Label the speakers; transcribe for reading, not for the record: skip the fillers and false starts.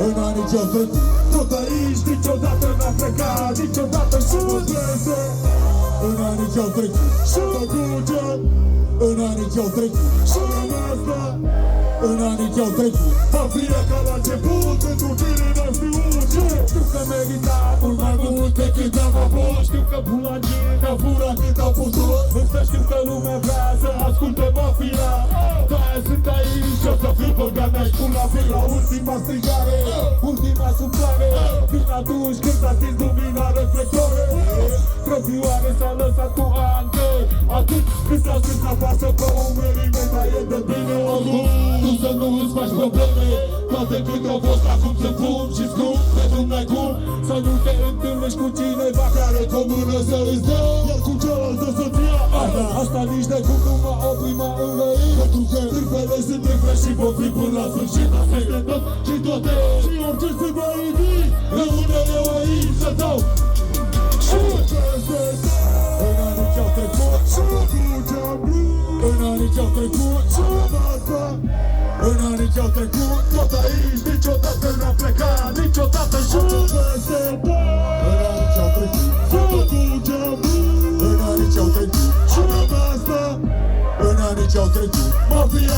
Speaker 1: În anii ce-au trecut, tot aici, niciodată n-a plecat, niciodată și nu trece. În anii ce-au trecut, și făcut. În anii ce-au trecut, și asta. În anii ce-au trecut, va fi ca la început, pentru tine n-am știut. Știu că merita mult mai mult decât am avut. Știu că bulanii ne-au furat cât au putut. Însă știu că lumea vrea să asculte mafia. De-aia sunt aici, o să fiu băgat mi-aș pula fi la ultima strigare, ultima suflare. Din atunci când s-a stins lumina reflectoare, profioare s-a lăsat cu anche. Atât cât s-a stins apasă pe umerii mei, mai e de bine oricum. Tu să nu îți faci probleme, toate cât au fost acum să fum și scump. Pentru n-ai cum să nu te întâlnești cu cineva care cu o mână să îți dă, iar cu cealaltă să-ți ia. Asta nici de cum nu mă opri, mă învăi. Pentru că târfele sunt târfe și vor fi până la sfârșit. Asta este tot și toate. Și orice se va ivi, rămâne eu aici să dau. Și în anii ce-au trecut, în anii ce-au trecut, în anii ce-au trecut, tot aici, niciodată n-a plecat, niciodată și în anii ce-au trecut, în anii ce-au trecut, în anii ce-au trecut, mafia